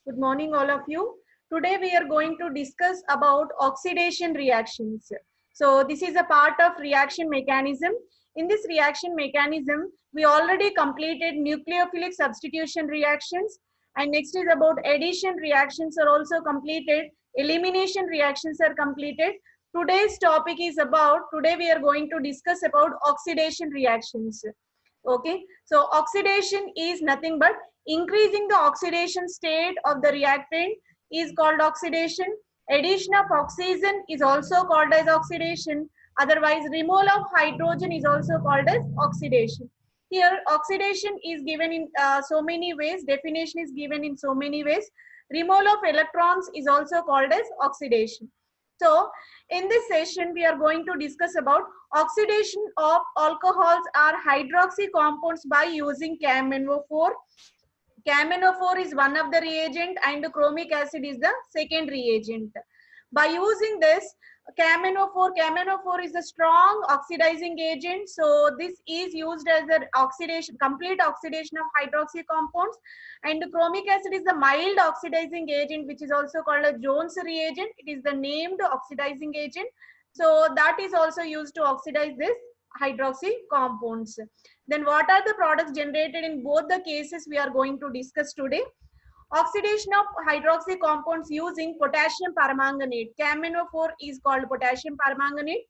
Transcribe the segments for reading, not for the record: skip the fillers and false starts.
Good morning, all of you. Today we are going to discuss about oxidation reactions. So this is a part of reaction mechanism. In this reaction mechanism, we already completed nucleophilic substitution reactions, and next is about addition reactions are also completed. Elimination reactions are completed. Today's topic is about, today we are going to discuss about oxidation reactions. Okay, so oxidation is nothing but increasing the oxidation state of the reactant is called oxidation. Addition of oxygen is also called as oxidation. Otherwise, removal of hydrogen is also called as oxidation. Here, oxidation is given in so many ways. Definition is given in so many ways. Removal of electrons is also called as oxidation. So, in this session, we are going to discuss about oxidation of alcohols or hydroxy compounds by using CaMnO4. CaMnO4 is one of the reagent and chromic acid is the second reagent. By using this CaMnO4 is a strong oxidizing agent. So this is used as the complete oxidation of hydroxy compounds, and chromic acid is the mild oxidizing agent, which is also called a Jones reagent. It is the named oxidizing agent. So that is also used to oxidize this hydroxy compounds. Then what are the products generated in both the cases we are going to discuss today? Oxidation of hydroxy compounds using potassium permanganate. CaMnO4 is called potassium permanganate.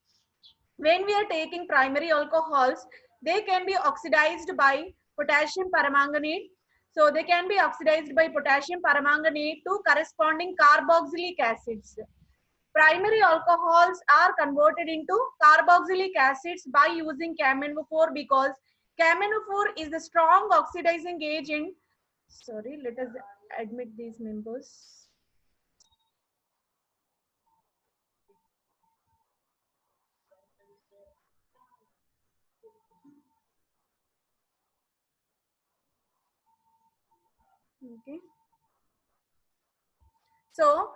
When we are taking primary alcohols, they can be oxidized by potassium permanganate. So they can be oxidized by potassium permanganate to corresponding carboxylic acids. Primary alcohols are converted into carboxylic acids by using CaMnO4 because CaMnO4 is the strong oxidizing agent. Sorry, let us admit these members. Okay. So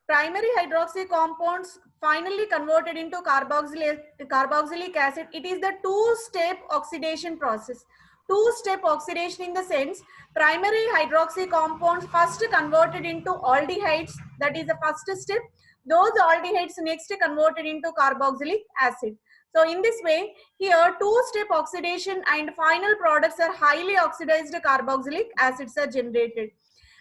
primary hydroxy compounds finally converted into carboxylic acid. It is the two-step oxidation process. Two-step oxidation in the sense, primary hydroxy compounds first converted into aldehydes. That is the first step. Those aldehydes next converted into carboxylic acid. So in this way, here two-step oxidation and final products are highly oxidized carboxylic acids are generated.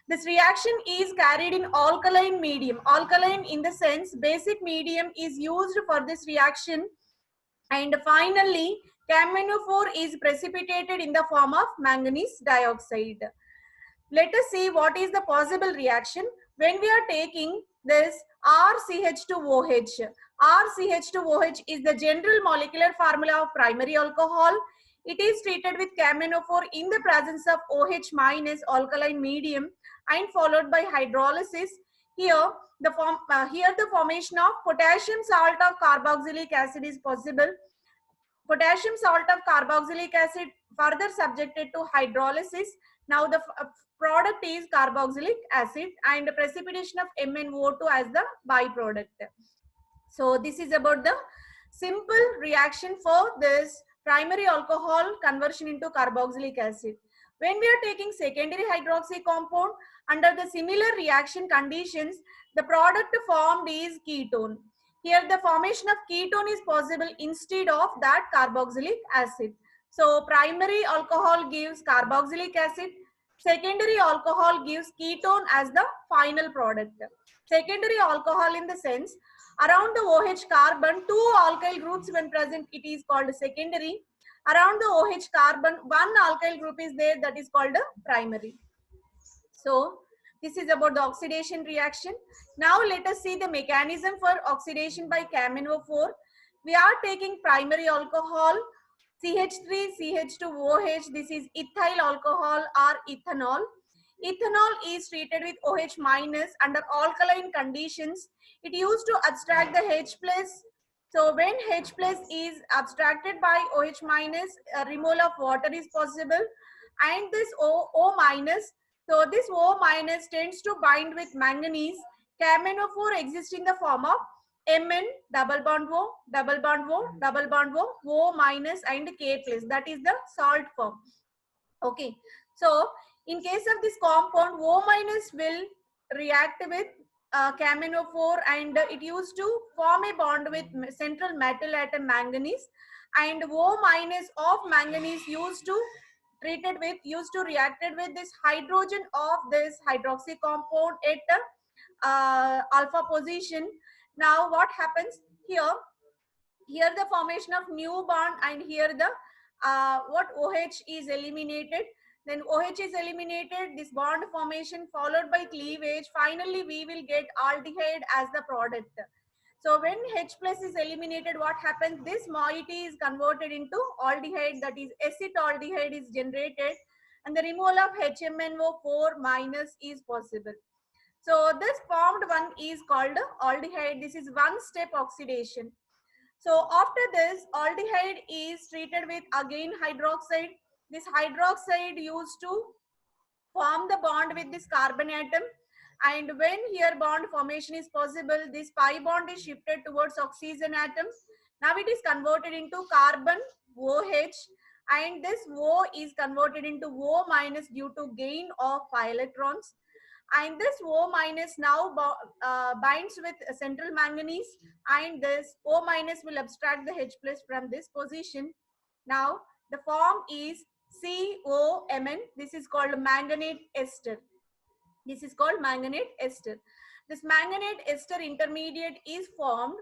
This reaction is carried in alkaline medium. Alkaline in the sense basic medium is used for this reaction, and finally CaMnO4 is precipitated in the form of manganese dioxide. Let us see what is the possible reaction when we are taking this RCH2OH. RCH2OH is the general molecular formula of primary alcohol. It is treated with CaMnO4 in the presence of OH minus alkaline medium and followed by hydrolysis. Here the formation of potassium salt of carboxylic acid is possible. Potassium salt of carboxylic acid further subjected to hydrolysis. Now the product is carboxylic acid and precipitation of MnO2 as the byproduct. So this is about the simple reaction for this primary alcohol conversion into carboxylic acid. When we are taking secondary hydroxy compound, under the similar reaction conditions, the product formed is ketone. Here the formation of ketone is possible instead of that carboxylic acid. So primary alcohol gives carboxylic acid, secondary alcohol gives ketone as the final product. Secondary alcohol in the sense, around the OH carbon, two alkyl groups when present, it is called secondary. Around the OH carbon, one alkyl group is there, that is called a primary. So this is about the oxidation reaction. Now let us see the mechanism for oxidation by CaMnO4. We are taking primary alcohol, CH3, CH2OH. This is ethyl alcohol or ethanol. Ethanol is treated with OH minus under alkaline conditions. It used to abstract the H plus. So when H plus is abstracted by OH minus, removal of water is possible, and this O minus. So this O minus tends to bind with manganese. CaMnO4 exists in the form of Mn double bond O, double bond O, double bond O, O minus and K plus. That is the salt form. Okay. So in case of this compound, O minus will react with CaMnO4, and it used to form a bond with central metal atom manganese, and O minus of manganese used to reacted with this hydrogen of this hydroxy compound at alpha position. Now what happens here? Here the formation of new bond, and here the what OH is eliminated. Then OH is eliminated, this bond formation followed by cleavage. Finally, we will get aldehyde as the product. So when H plus is eliminated, what happens? This moiety is converted into aldehyde, that is acetaldehyde is generated, and the removal of HMnO4 minus is possible. So this formed one is called aldehyde. This is one step oxidation. So after this, aldehyde is treated with again hydroxide. This hydroxide used to form the bond with this carbon atom. And when here bond formation is possible, this pi bond is shifted towards oxygen atoms. Now it is converted into carbon OH, and this O is converted into O minus due to gain of pi electrons. And this O minus now binds with central manganese, and this O minus will abstract the H plus from this position. Now the form is COMN. This is called manganate ester. This is called manganate ester. This manganate ester intermediate is formed.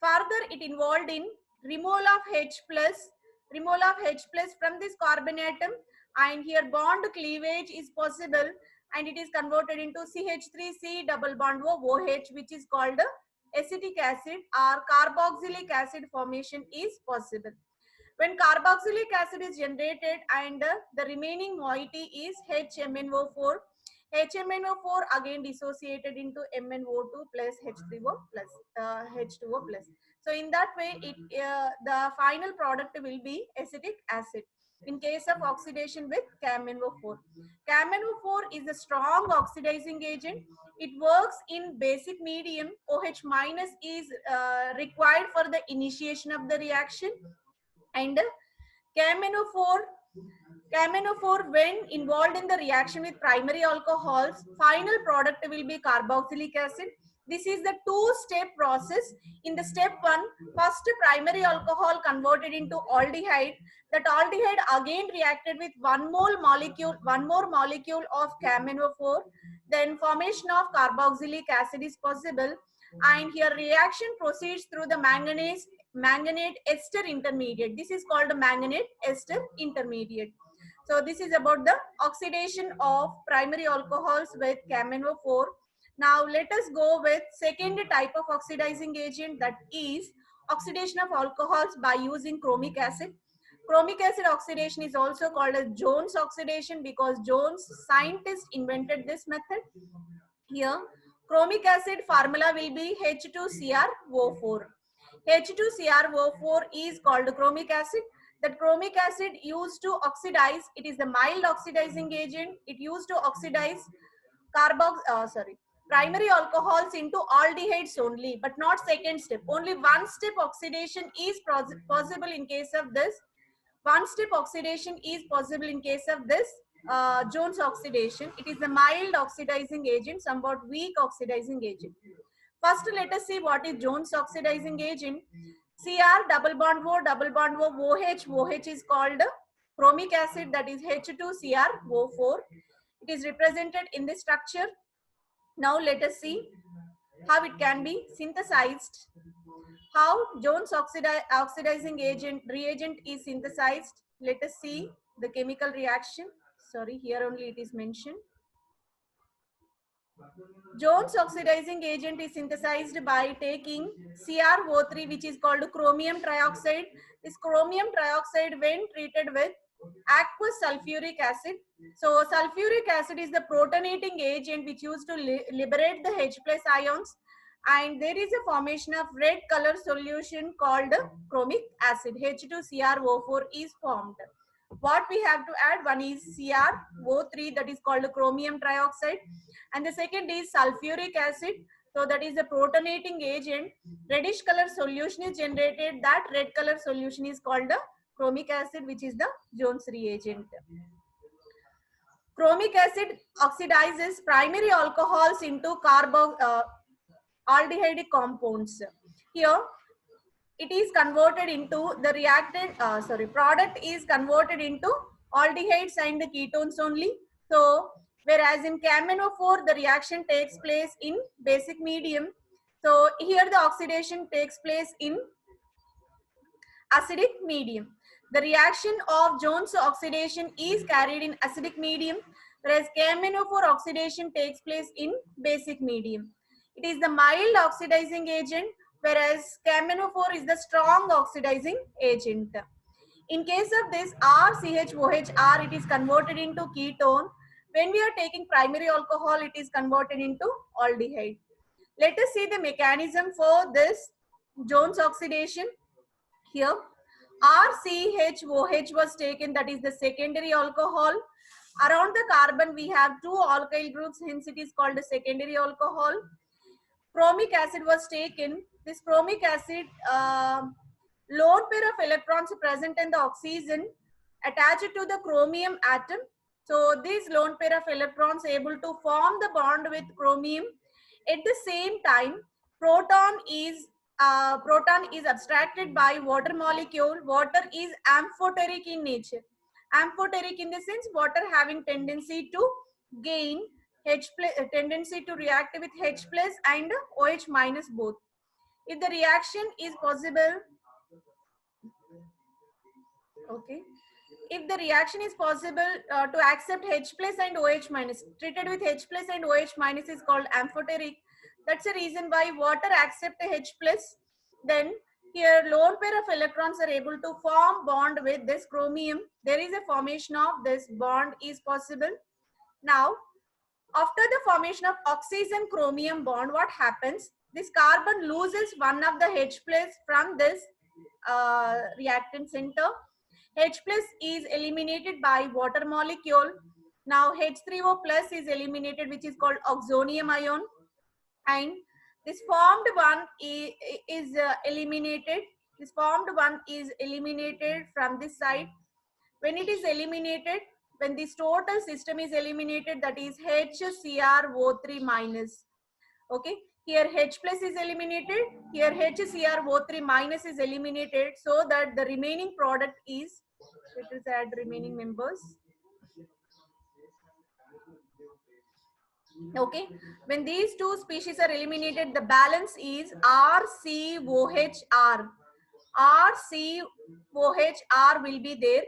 Further, it involved in removal of H plus from this carbon atom, and here bond cleavage is possible, and it is converted into CH3C double bond OH, which is called acetic acid, or carboxylic acid formation is possible. When carboxylic acid is generated, and the remaining moiety is HMnO4. HMnO4 again dissociated into MnO2 plus H3O plus H2O plus. So in that way, the final product will be acetic acid in case of oxidation with CaMnO4. CaMnO4 is a strong oxidizing agent. It works in basic medium. OH minus is required for the initiation of the reaction, and CaMnO4 when involved in the reaction with primary alcohols, final product will be carboxylic acid. This is the two-step process. In the step 1, first primary alcohol converted into aldehyde. That aldehyde again reacted with one more molecule of CaMnO4. Then formation of carboxylic acid is possible, and here reaction proceeds through the manganate ester intermediate. This is called manganate ester intermediate. So this is about the oxidation of primary alcohols with CaMnO4. Now let us go with second type of oxidizing agent, that is oxidation of alcohols by using chromic acid. Chromic acid oxidation is also called as Jones oxidation, because Jones scientist invented this method. Here chromic acid formula will be H2CrO4. H2CrO4 is called chromic acid. That chromic acid used to oxidize, it is the mild oxidizing agent. It used to oxidize primary alcohols into aldehydes only, but not second step. Only one step oxidation is possible in case of this. One step oxidation is possible in case of this Jones oxidation. It is a mild oxidizing agent, somewhat weak oxidizing agent. First, let us see what is Jones oxidizing agent. Cr double bond O, OH. OH is called chromic acid, that is H2CrO4. It is represented in this structure. Now let us see how it can be synthesized. How Jones oxidizing reagent is synthesized. Let us see the chemical reaction. Sorry, here only it is mentioned. Jones oxidizing agent is synthesized by taking CrO3, which is called chromium trioxide. This chromium trioxide, when treated with aqueous sulfuric acid. So sulfuric acid is the protonating agent which used to liberate the H plus ions, and there is a formation of red color solution called chromic acid. H2CrO4 is formed. What we have to add, one is CrO3, that is called chromium trioxide, and the second is sulfuric acid. So that is the protonating agent. Reddish color solution is generated. That red color solution is called the chromic acid, which is the Jones reagent. Chromic acid oxidizes primary alcohols into aldehydic compounds. Here, it is converted into the product is converted into aldehydes and the ketones only. So, whereas in CaMnO4, the reaction takes place in basic medium. So, here the oxidation takes place in acidic medium. The reaction of Jones oxidation is carried in acidic medium, whereas CaMnO4 oxidation takes place in basic medium. It is the mild oxidizing agent, whereas CaMnO4 is the strong oxidizing agent. In case of this RCHOHR, it is converted into ketone. When we are taking primary alcohol, it is converted into aldehyde. Let us see the mechanism for this Jones oxidation. Here, RCHOH was taken, that is the secondary alcohol. Around the carbon, we have two alkyl groups, hence it is called a secondary alcohol. Chromic acid was taken. This chromic acid, lone pair of electrons present in the oxygen attached to the chromium atom. So these lone pair of electrons able to form the bond with chromium. At the same time, proton is abstracted by water molecule. Water is amphoteric in nature. Amphoteric in the sense water having tendency to gain H plus, tendency to react with H plus and OH minus both. If the reaction is possible, okay. If the reaction is possible to accept H plus and OH minus, treated with H plus and OH minus is called amphoteric. That's the reason why water accept H plus. Then here lone pair of electrons are able to form bond with this chromium. There is a formation of this bond is possible. Now, after the formation of oxygen chromium bond, what happens? This carbon loses one of the H plus from this reactant center. H plus is eliminated by water molecule. Now H3O plus is eliminated, which is called oxonium ion, and this formed one is eliminated. This formed one is eliminated from this side. When it is eliminated, when this total system is eliminated, that is HCrO3 minus. Okay, here H plus is eliminated, here HCrO3 minus is eliminated, so that the remaining product is, let us add remaining members. Okay, when these two species are eliminated, the balance is RCOHR. RCOHR will be there.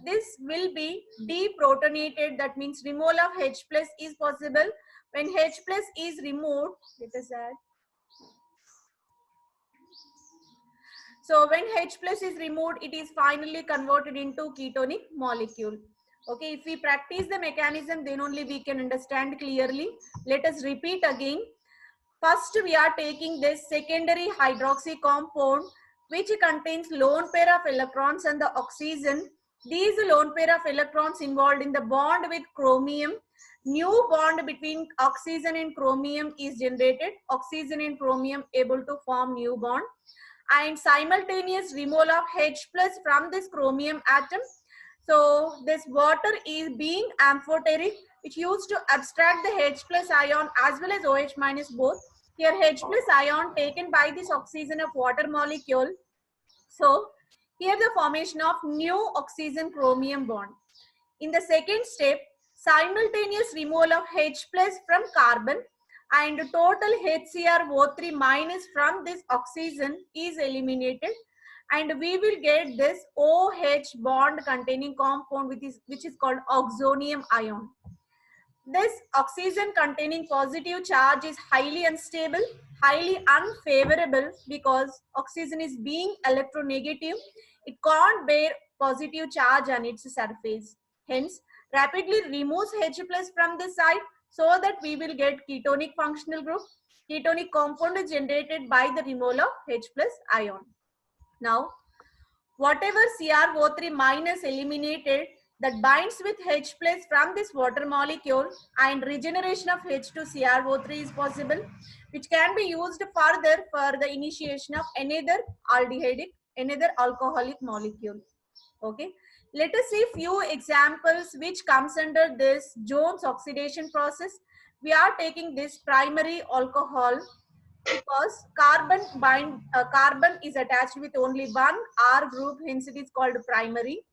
This will be deprotonated, that means removal of H plus is possible. When H plus is removed, let us add. So when H plus is removed, it is finally converted into ketonic molecule. Okay, if we practice the mechanism, then only we can understand clearly. Let us repeat again. First, we are taking this secondary hydroxy compound, which contains lone pair of electrons and the oxygen. These lone pair of electrons involved in the bond with chromium. New bond between oxygen and chromium is generated. Oxygen and chromium able to form new bond. And simultaneous removal of H plus from this chromium atom. So this water is being amphoteric, which used to abstract the H plus ion as well as OH minus both. Here H plus ion taken by this oxygen of water molecule. So here the formation of new oxygen chromium bond. In the second step, simultaneous removal of H plus from carbon and total HCrO3 minus from this oxygen is eliminated, and we will get this OH bond containing compound which is called oxonium ion. This oxygen containing positive charge is highly unstable, highly unfavorable, because oxygen is being electronegative. It can't bear positive charge on its surface. Hence, rapidly removes H plus from the side, so that we will get ketonic functional group. Ketonic compound is generated by the removal of H plus ion. Now, whatever CrO3 minus eliminated, that binds with H plus from this water molecule, and regeneration of H2CrO3 is possible, which can be used further for the initiation of another alcoholic molecule. Okay. Let us see few examples which comes under this Jones oxidation process. We are taking this primary alcohol because carbon is attached with only one R group, hence it is called primary.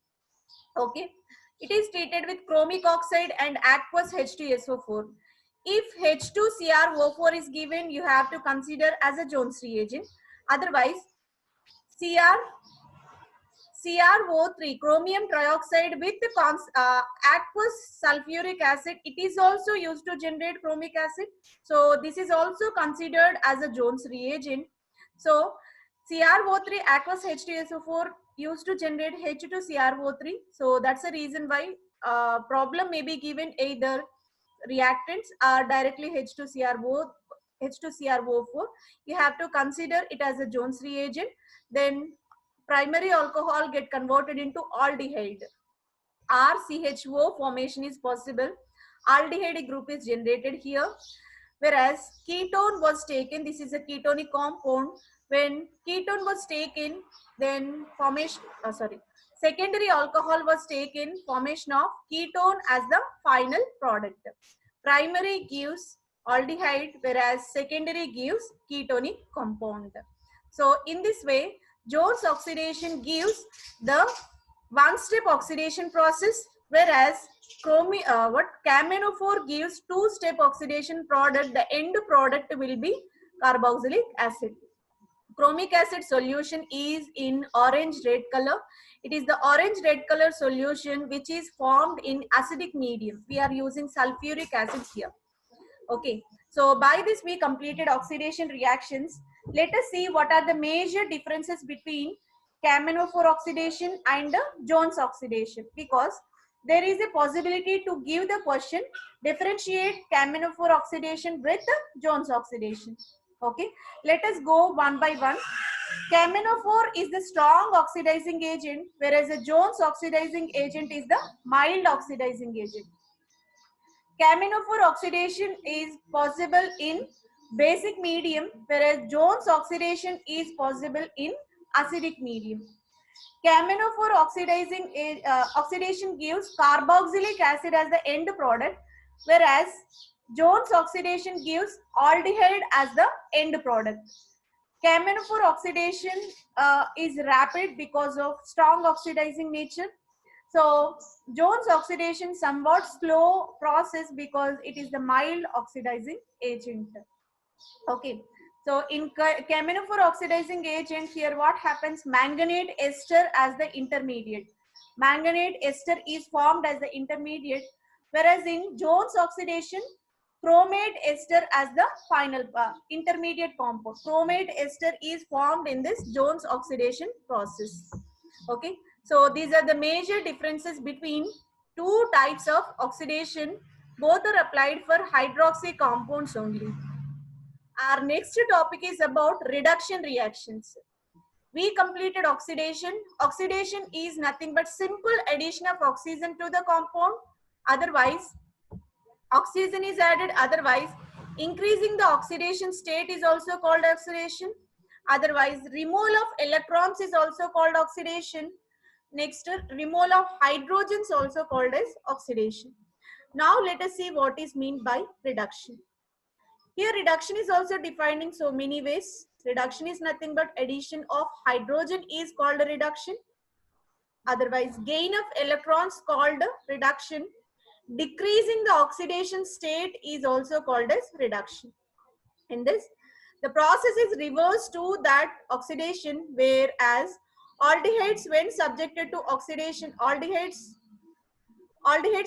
Okay, it is treated with chromic oxide and aqueous H2SO4. If H2CrO4 is given, you have to consider as a Jones reagent. Otherwise, Cr CrO3, chromium trioxide with aqueous sulfuric acid, it is also used to generate chromic acid. So this is also considered as a Jones reagent. So CrO3 aqueous H2SO4 used to generate H2CrO3. So that's the reason why problem may be given either reactants are directly H2CrO4. You have to consider it as a Jones reagent. Then primary alcohol get converted into aldehyde. RCHO formation is possible. Aldehyde group is generated here. Whereas ketone was taken, this is a ketonic compound. When ketone was taken, then secondary alcohol was taken, formation of ketone as the final product. Primary gives aldehyde, whereas secondary gives ketonic compound. So in this way, Jones oxidation gives the one-step oxidation process, whereas camenophore gives two-step oxidation product. The end product will be carboxylic acid. Chromic acid solution is in orange red color. It is the orange red color solution which is formed in acidic medium. We are using sulfuric acid here. Okay, so by this we completed oxidation reactions. Let us see what are the major differences between camenophore oxidation and Jones oxidation, because there is a possibility to give the question differentiate camenophore oxidation with Jones oxidation. Okay, let us go one by one. Camenophore is the strong oxidizing agent, whereas a Jones oxidizing agent is the mild oxidizing agent. Camenophore oxidation is possible in basic medium, whereas Jones oxidation is possible in acidic medium. Camenophore oxidation gives carboxylic acid as the end product, whereas Jones oxidation gives aldehyde as the end product. Camenophore oxidation is rapid because of strong oxidizing nature. So Jones oxidation somewhat slow process because it is the mild oxidizing agent. Okay. So in camenophore oxidizing agent, here what happens? Manganate ester as the intermediate. Manganate ester is formed as the intermediate, whereas in Jones oxidation, chromate ester as the final intermediate compound. Chromate ester is formed in this Jones oxidation process. Okay, so these are the major differences between two types of oxidation. Both are applied for hydroxy compounds only. Our next topic is about reduction reactions. We completed oxidation. Oxidation is nothing but simple addition of oxygen to the compound. Otherwise, oxygen is added. Otherwise, increasing the oxidation state is also called oxidation. Otherwise, removal of electrons is also called oxidation. Next, removal of hydrogen is also called as oxidation. Now, let us see what is meant by reduction. Here, reduction is also defined in so many ways. Reduction is nothing but addition of hydrogen is called a reduction. Otherwise, gain of electrons called reduction. Decreasing the oxidation state is also called as reduction. In this, the process is reverse to that oxidation, whereas aldehydes when subjected to oxidation, aldehydes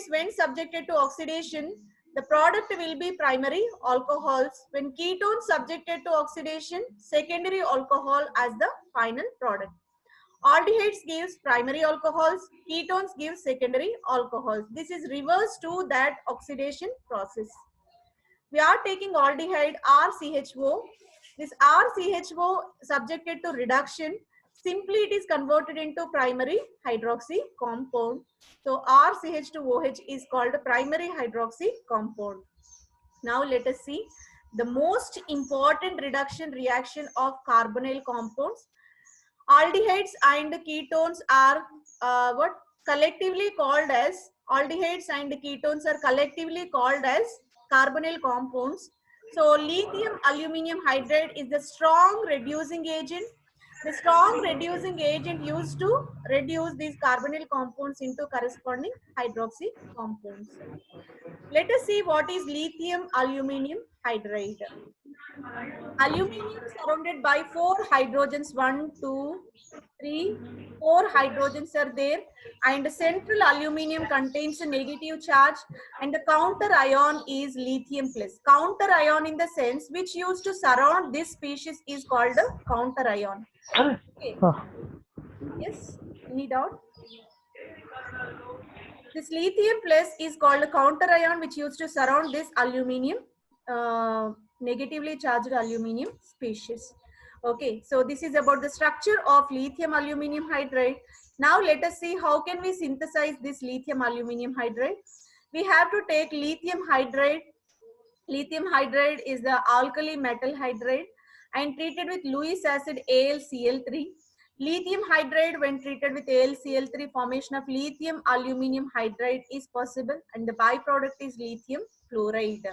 when subjected to oxidation, the product will be primary alcohols. When ketones subjected to oxidation, secondary alcohol as the final product. Aldehydes gives primary alcohols, ketones give secondary alcohols. This is reverse to that oxidation process. We are taking aldehyde RCHO. This RCHO subjected to reduction, simply it is converted into primary hydroxy compound. So RCH2OH is called a primary hydroxy compound. Now let us see the most important reduction reaction of carbonyl compounds. Aldehydes and ketones are collectively called as aldehydes and ketones are collectively called as carbonyl compounds. So lithium aluminum hydride is the strong reducing agent. The strong reducing agent used to reduce these carbonyl compounds into corresponding hydroxy compounds. Let us see what is lithium aluminum hydride. Aluminium surrounded by four hydrogens, one, two, three, four hydrogens are there, and central aluminium contains a negative charge, and the counter ion is lithium plus. Counter ion in the sense which used to surround this species is called a counter ion. Okay. Yes, any doubt? This lithium plus is called a counter ion which used to surround this aluminium, negatively charged aluminium species. Okay, so this is about the structure of lithium aluminum hydride. Now let us see how can we synthesize this lithium aluminum hydride. We have to take lithium hydride. Lithium hydride is the alkali metal hydride and treated with Lewis acid AlCl3. Lithium hydride when treated with AlCl3 formation of lithium aluminum hydride is possible and the byproduct is lithium fluoride.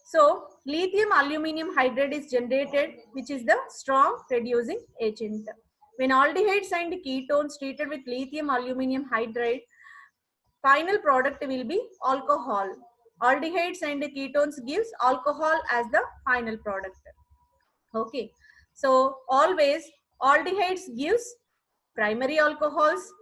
So lithium aluminum hydride is generated which is the strong reducing agent. When aldehydes and ketones treated with lithium aluminum hydride, final product will be alcohol. Aldehydes and ketones gives alcohol as the final product. Okay, so always aldehydes gives primary alcohols,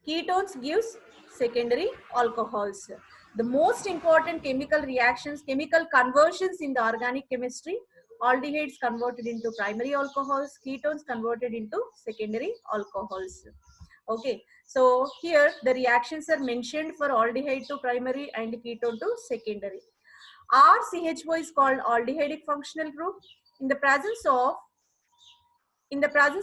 ketones gives secondary alcohols. The most important chemical reactions, chemical conversions in the organic chemistry, aldehydes converted into primary alcohols, ketones converted into secondary alcohols. Okay, so here the reactions are mentioned for aldehyde to primary and ketone to secondary. RCHO is called aldehydic functional group. In the presence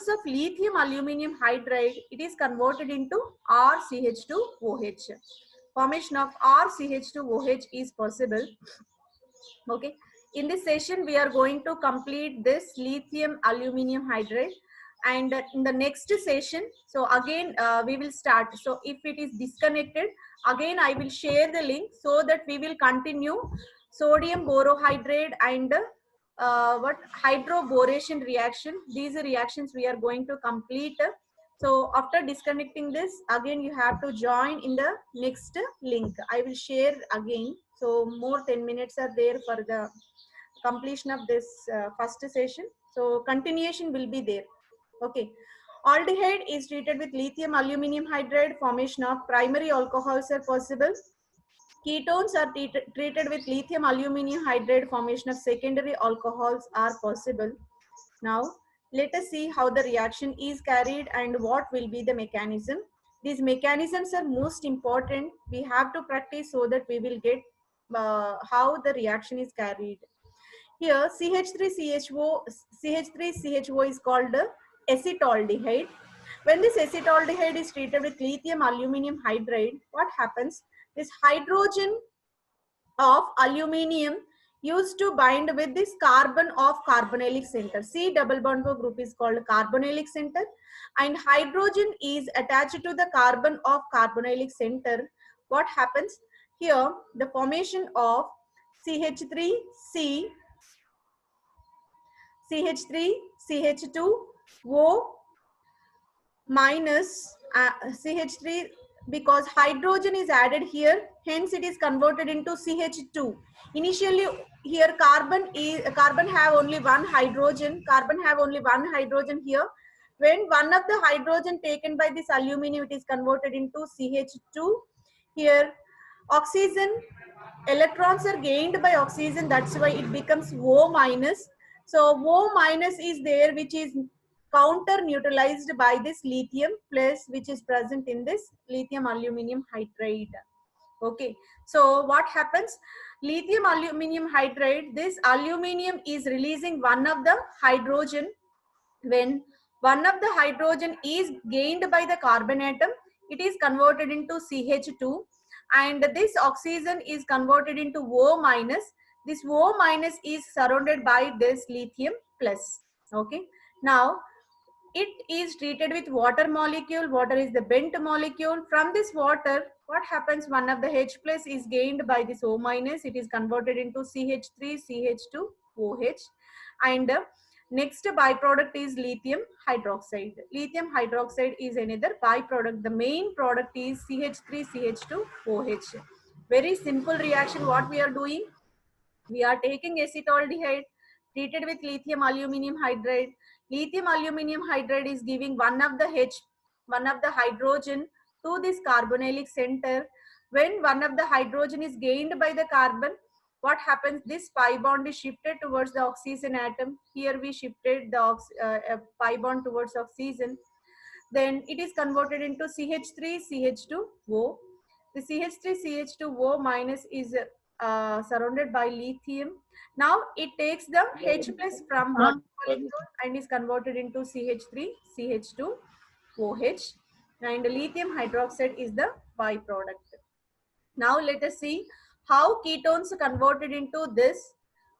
of lithium aluminum hydride, it is converted into RCH2OH. Formation of RCH2OH is possible. Okay. In this session, we are going to complete this lithium aluminum hydride. And in the next session, so again, we will start. So if it is disconnected, again, I will share the link so that we will continue sodium borohydride and what hydroboration reaction. These are reactions we are going to complete. So after disconnecting this, again you have to join in the next link. I will share again. So more 10 minutes are there for the completion of this first session. So continuation will be there. Okay. Aldehyde is treated with lithium aluminum hydride. Formation of primary alcohols are possible. Ketones are treated with lithium aluminum hydride. Formation of secondary alcohols are possible. Now, let us see how the reaction is carried and what will be the mechanism. These mechanisms are most important. We have to practice so that we will get how the reaction is carried. Here, CH3CHO is called acetaldehyde. When this acetaldehyde is treated with lithium aluminum hydride, what happens? This hydrogen of aluminium used to bind with this carbon of carbonylic center. C double bond group is called carbonylic center and hydrogen is attached to the carbon of carbonylic center. What happens? Here the formation of CH3, CH2O minus CH3 because hydrogen is added here, hence it is converted into CH2. Initially here carbon have only one hydrogen, here. When one of the hydrogen taken by this aluminum, it is converted into CH2. Here oxygen, electrons are gained by oxygen, that's why it becomes O minus. So O minus is there which is counter neutralized by this lithium plus which is present in this lithium aluminum hydride. Okay, so what happens? Lithium aluminum hydride, this aluminum is releasing one of the hydrogen. When one of the hydrogen is gained by the carbon atom, it is converted into CH2 and this oxygen is converted into O minus. This O minus is surrounded by this lithium plus. Okay, now it is treated with water molecule. Water is the bent molecule. From this water, what happens? One of the H plus is gained by this O minus. It is converted into CH3, CH2, OH. And next byproduct is lithium hydroxide. Lithium hydroxide is another byproduct. The main product is CH3, CH2, OH. Very simple reaction. What we are doing? We are taking acetaldehyde treated with lithium aluminum hydride. Lithium aluminum hydride is giving one of the hydrogen to this carbonylic center. When one of the hydrogen is gained by the carbon, what happens? This pi bond is shifted towards the oxygen atom. Here we shifted the pi bond towards oxygen. Then it is converted into CH3, CH2O. The CH3, CH2O minus is surrounded by lithium. Now it takes the H plus from water molecule and is converted into CH3, CH2OH. And lithium hydroxide is the byproduct. Now let us see how ketones converted into this.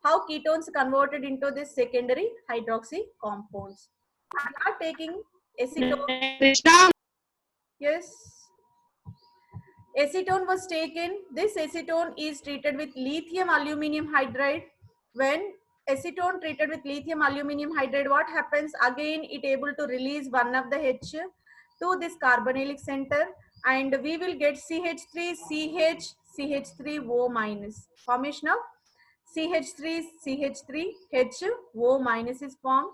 How ketones converted into this secondary hydroxy compounds. We are taking acetone. Yes. Acetone was taken. This acetone is treated with lithium aluminum hydride. When acetone treated with lithium aluminum hydride, what happens? Again, it able to release one of the H to this carbonylic center, and we will get CH3, CH, CH3O minus. Formation of CH3, CH3, H, O minus is formed.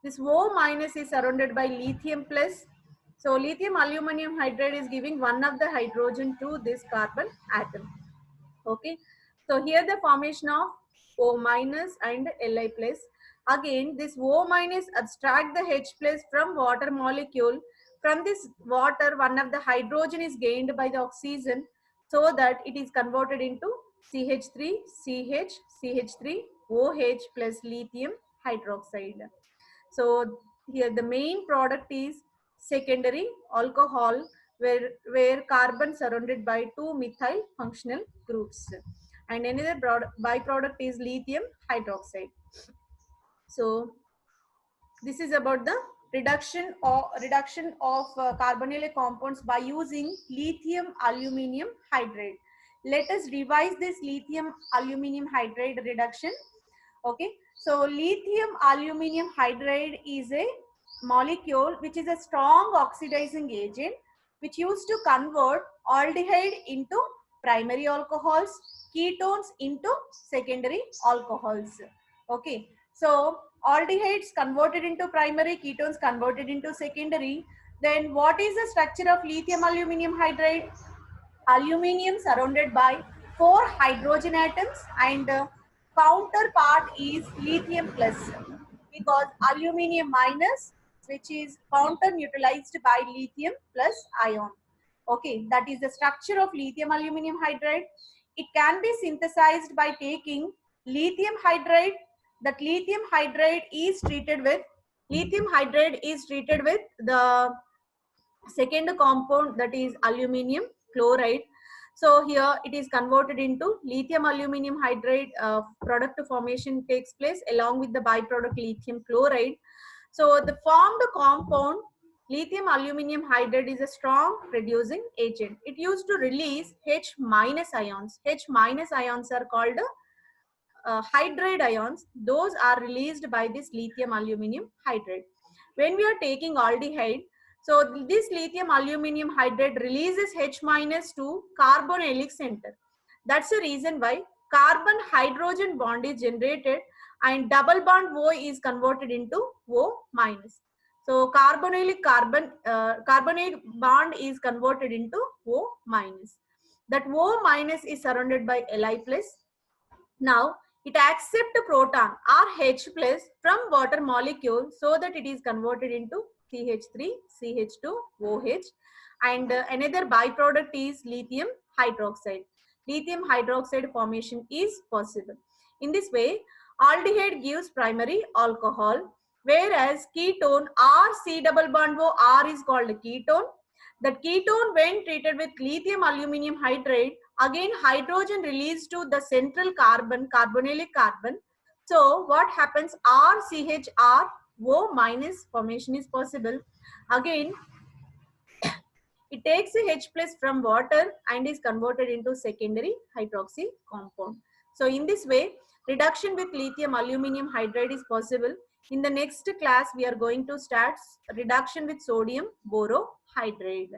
This O minus is surrounded by lithium plus. So lithium aluminum hydride is giving one of the hydrogen to this carbon atom. Okay. So here the formation of O minus and Li plus. Again, this O minus abstract the H plus from water molecule. From this water, one of the hydrogen is gained by the oxygen, so that it is converted into CH3, CH, CH3, OH plus lithium hydroxide. So here the main product is secondary alcohol, where carbon surrounded by two methyl functional groups. And another byproduct is lithium hydroxide. So this is about the reduction of carbonyl compounds by using lithium aluminum hydride. Let us revise this lithium aluminum hydride reduction. Okay, so lithium aluminum hydride is a molecule which is a strong oxidizing agent which used to convert aldehyde into primary alcohols, ketones into secondary alcohols. Okay, so aldehydes converted into primary, ketones converted into secondary. Then what is the structure of lithium aluminum hydride? Aluminium surrounded by 4 hydrogen atoms, and counterpart is lithium plus, because aluminium minus, which is counter neutralized by lithium plus ion. Okay, that is the structure of lithium aluminum hydride. It can be synthesized by taking lithium hydride. That lithium hydride is treated with the second compound, that is aluminium chloride. So here it is converted into lithium aluminum hydride. Product formation takes place along with the byproduct lithium chloride. So the formed compound lithium aluminum hydride is a strong reducing agent. It used to release H minus ions. H minus ions are called hydride ions. Those are released by this lithium aluminum hydride. When we are taking aldehyde, so this lithium aluminum hydride releases H minus to carbonylic center. That's the reason why carbon hydrogen bond is generated and double bond O is converted into O minus. So carbonylic bond is converted into O minus. That O minus is surrounded by Li plus. Now it accepts proton RH plus from water molecule, so that it is converted into CH3, CH2, OH, and another byproduct is lithium hydroxide. Lithium hydroxide formation is possible. In this way, aldehyde gives primary alcohol, whereas ketone R C double bond O R is called ketone. That ketone, when treated with lithium aluminum hydride, again hydrogen released to the central carbon, carbonylic carbon. So what happens? RCHR O minus formation is possible. Again, it takes a H plus from water and is converted into secondary hydroxy compound. So in this way, reduction with lithium aluminum hydride is possible. In the next class, we are going to start reduction with sodium borohydride.